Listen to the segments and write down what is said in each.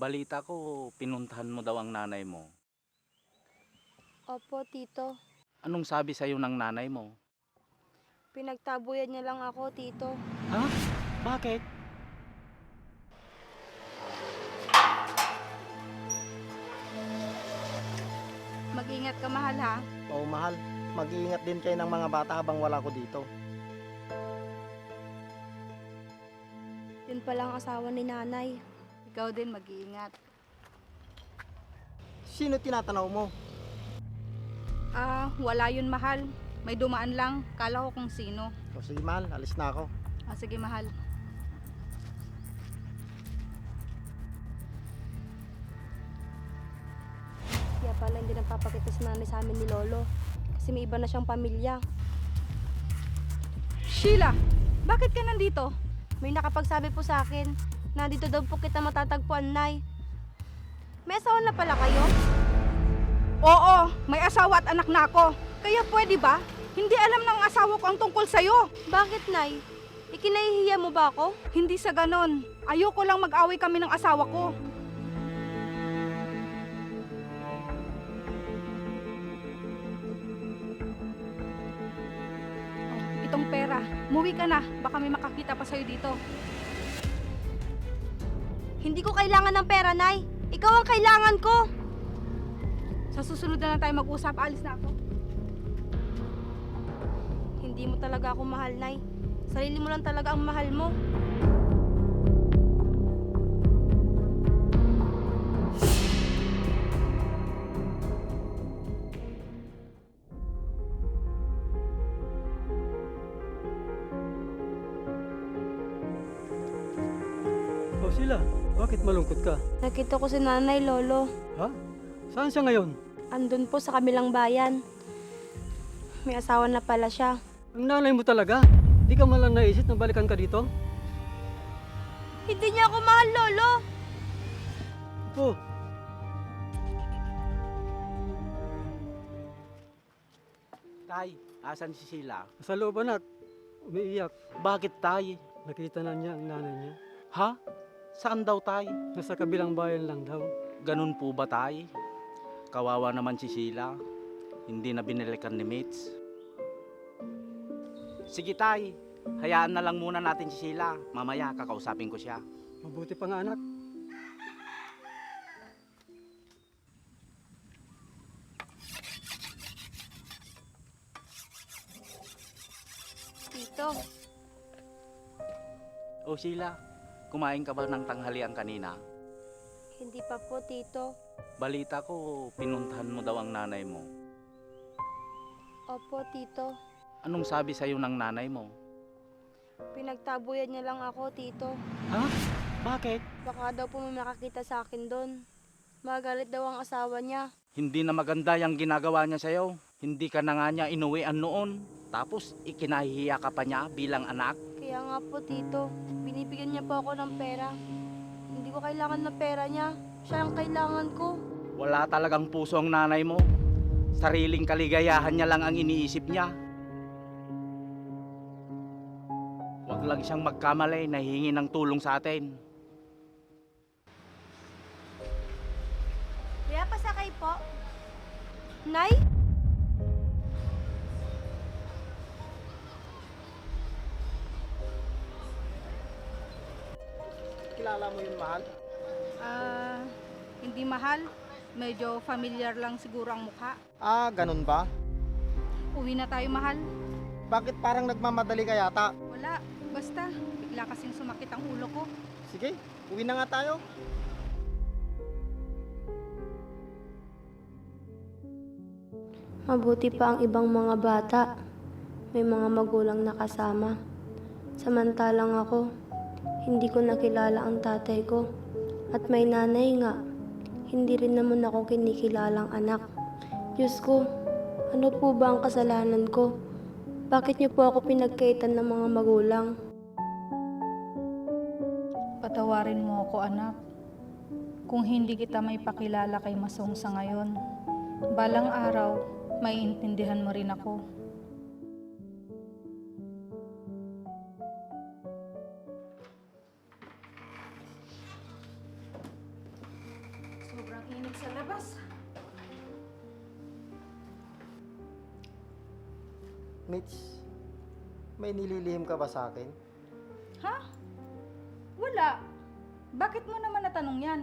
Balita ko, pinuntahan mo daw ang nanay mo. Opo, tito. Anong sabi sa'yo ng nanay mo? Pinagtabuyan niya lang ako, tito. Ha? Bakit? Mag-ingat ka, mahal, ha? Oo, mahal. Mag-iingat din kayo ng mga bata habang wala ko dito. Yun palang asawa ni nanay. Ikaw din, mag-iingat. Sino tinatanaw mo? Wala yun, mahal. May dumaan lang. Kala ko kung sino. O sige, mahal. Alis na ako. Sige, mahal. Kaya pala hindi nagpapakita si nanay sa amin ni Lolo. Kasi may iba na siyang pamilya. Sheila! Bakit ka nandito? May nakapagsabi po sa akin na dito daw po kita matatagpuan, Nay. May asawa na pala kayo? Oo, may asawa at anak na ako. Kaya pwede ba? Hindi alam ng asawa ko ang tungkol sa'yo. Bakit, Nay? Ikinahihiya mo ba ako? Hindi sa ganon. Ayoko lang mag-away kami ng asawa ko. Itong pera. Muwi ka na. Baka may makakita pa sa'yo dito. Hindi ko kailangan ng pera, Nay. Ikaw ang kailangan ko. Sa susunod na lang tayo mag-usap. Alis na ako. Hindi mo talaga ako mahal, Nay. Sarili mo lang talaga ang mahal mo. O sila, bakit malungkot ka? Nakita ko si Nanay, Lolo. Ha? Saan siya ngayon? Andun po sa kabilang bayan. May asawa na pala siya. Ang nanay mo talaga? Di ka man lang naisip na balikan ka dito? Hindi niya ako mahal, Lolo. Po, Tay, asan si Sheila? sa looban at umiiyak. Bakit, Tay? Nakita na niya ang nanay niya. Ha? Saan daw, Tay? Nasa kabilang bayan lang daw. Ganun po ba, Tay? Kawawa naman si Sheila. Hindi na binalikan ni Mitch. Sige, Tay. Hayaan na lang muna natin si Sheila. Mamaya, kakausapin ko siya. Mabuti pa nga anak. Tito, O Sheila, kumain ka ba ng tanghalian kanina? hindi pa po, Tito. Balita ko, pinuntahan mo daw ang nanay mo. Opo, Tito. Anong sabi sa'yo ng nanay mo? Pinagtabuyan niya lang ako, Tito. Ha? Bakit? Baka daw po may makakita sa akin doon. Magalit daw ang asawa niya. Hindi na maganda yung ginagawa niya sa'yo. Hindi ka na nga niya inuwian noon. Tapos, ikinahihiya ka pa niya bilang anak. Kaya nga po, Tito. Binibigyan niya po ako ng pera. Hindi ko kailangan ng pera niya. Siya ang kailangan ko. Wala talagang puso ang nanay mo. Sariling kaligayahan niya lang ang iniisip niya. Huwag lang siyang magkamali na hihingi ng tulong sa atin. Kaya pasakay po. Nay? Kilala mo yun, mahal? Hindi mahal. Medyo familiar lang siguro ang mukha. Ganun ba? Uwi na tayo, mahal. Bakit parang nagmamadali ka yata? Wala. Basta, bigla kasing sumakit ang ulo ko. Sige, uwi na nga tayo. Mabuti pa ang ibang mga bata. May mga magulang na kasama. Samantalang ako, hindi ko nakilala ang tatay ko. At may nanay nga. Hindi rin naman ako kinikilalang anak. Diyos ko, ano po ba ang kasalanan ko? Bakit niyo po ako pinagkaitan ng mga magulang? Patawarin mo ako, anak. Kung hindi kita may pakilala kay Masong sa ngayon, balang araw, maiintindihan mo rin ako. Init sa labas. Mitch, may nililihim ka ba sa akin? Ha? Wala. Bakit mo naman natanong yan?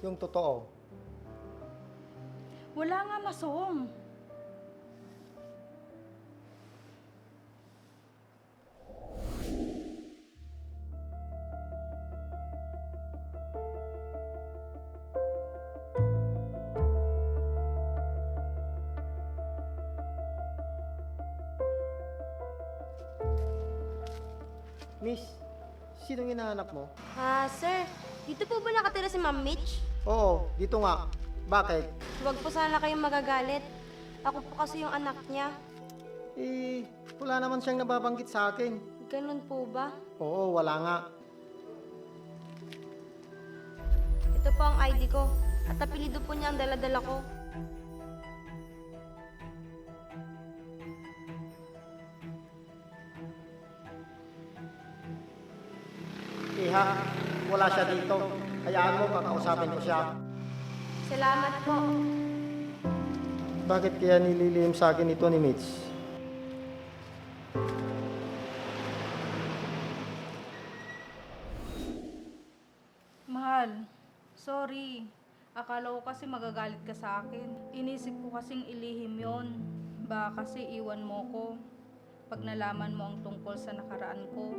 Yung totoo. Wala nga, Masong. Miss, sinong hinahanap mo? Sir, dito po ba nakatira si Ma'am Mitch? Oo, dito nga. Bakit? Huwag po sana kayong magagalit. Ako po kasi yung anak niya. Wala naman siyang nababanggit sa akin. Ganun po ba? Oo, wala nga. Ito po ang ID ko. At apelido po niya ang dala-dala ko. Iha, wala siya dito. Hayaan mo, kakausapin ko siya. Salamat po. Bakit kaya nililihim sa akin ito ni Mitch? Mahal, sorry. Akala ko kasi magagalit ka sa akin. Inisip ko kasing ilihim yon. Baka kasi iwan mo ko pag nalaman mo ang tungkol sa nakaraan ko.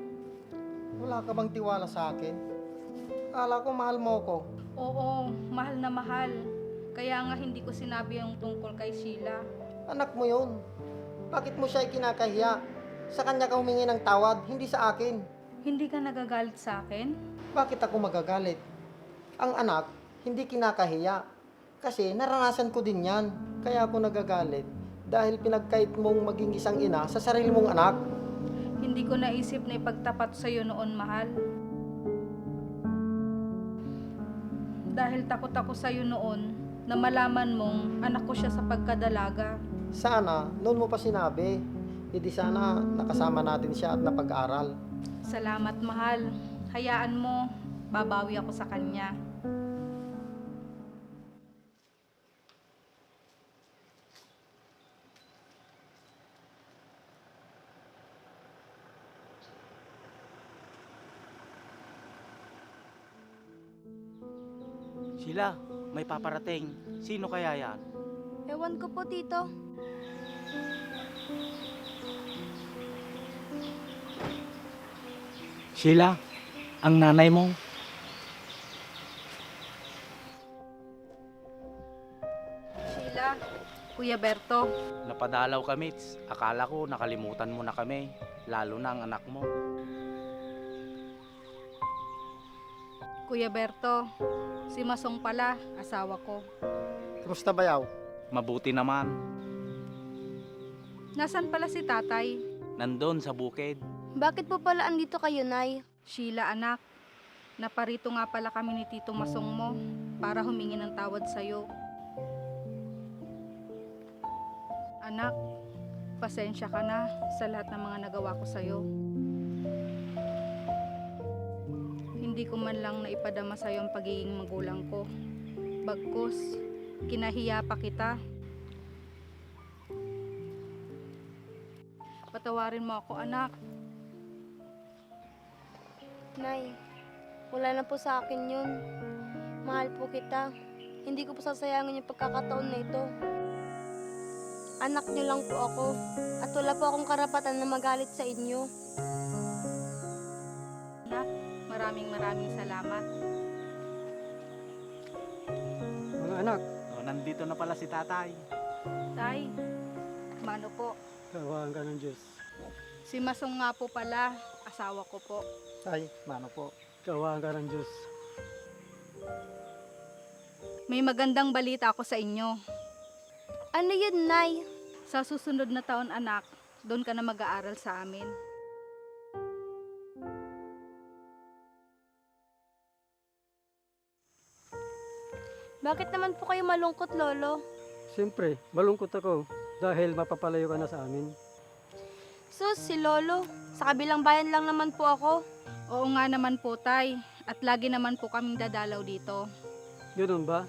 Wala ka bang tiwala sa akin? Akala ko mahal mo ko. Oo, mahal na mahal. Kaya nga hindi ko sinabi ang tungkol kay Sheila. Anak mo yun. Bakit mo siya ikinakahiya? Sa kanya ka humingi ng tawad, hindi sa akin. Hindi ka nagagalit sa akin? Bakit ako magagalit? Ang anak, hindi kinakahiya. Kasi naranasan ko din yan. Kaya ako nagagalit. Dahil pinagkait mong maging isang ina sa sarili mong anak. Hindi ko naisip na ipagtapat sa iyo noon, mahal. Dahil takot ako sa iyo noon na malaman mong anak ko siya sa pagkadalaga. Sana, noon mo pa sinabi. Hindi sana nakasama natin siya at napag-aral. Salamat, mahal. Hayaan mo, babawi ako sa kanya. Sheila, may paparating. Sino kaya yan? Ewan ko po, Tito. Sheila, ang nanay mo. Sheila, Kuya Berto, Napadalaw ka, Mitch. Akala ko nakalimutan mo na kami. Lalo na ang anak mo. Kuya Berto, si Masong pala, asawa ko. Kumusta bayaw? Mabuti naman. Nasaan pala si tatay? Nandun sa bukid. Bakit po pala andito kayo, Nay? Sheila, anak. Naparito nga pala kami ni Tito Masong mo para humingi ng tawad sa'yo. Anak, pasensya ka na sa lahat ng mga nagawa ko sa'yo. Hindi ko man lang naipadama sa'yo ang pagiging magulang ko. Bagkus, kinahiya pa kita. Patawarin mo ako, anak. Nay, wala na po sa akin yun. Mahal po kita. Hindi ko po sasayangin yung pagkakataon na ito. Anak niyo lang po ako. At wala po akong karapatan na magalit sa inyo. Anak, maraming salamat. Mga anak, Nandito na pala si tatay. Tay, mano po? kaawaan ka ng Diyos. Si Masong nga po pala, asawa ko po. Ay, mano po. Kaawaan ka ng Diyos. May magandang balita ako sa inyo. Ano yun, Nay? Sa susunod na taon, anak, doon ka na mag-aaral sa amin. Bakit naman po kayo malungkot, Lolo? Siyempre, malungkot ako dahil mapapalayo ka na sa amin. Sus, si Lolo. Sa kabilang bayan lang naman po ako. Oo nga naman po, Tay. At lagi naman po kaming dadalaw dito. Ganun ba?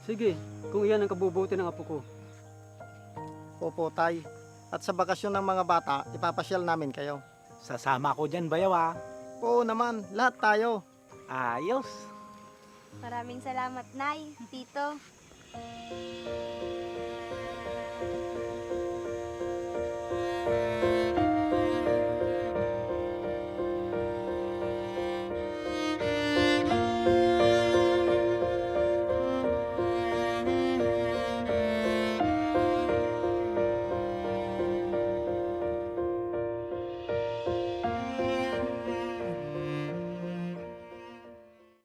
Sige, kung iyan ang kabubuti ng apo ko. Opo, Tay. At sa bakasyon ng mga bata, ipapasyal namin kayo. Sasama ko dyan, bayaw ah. Oo naman, lahat tayo. Ayos. Maraming salamat, Nay, Tito.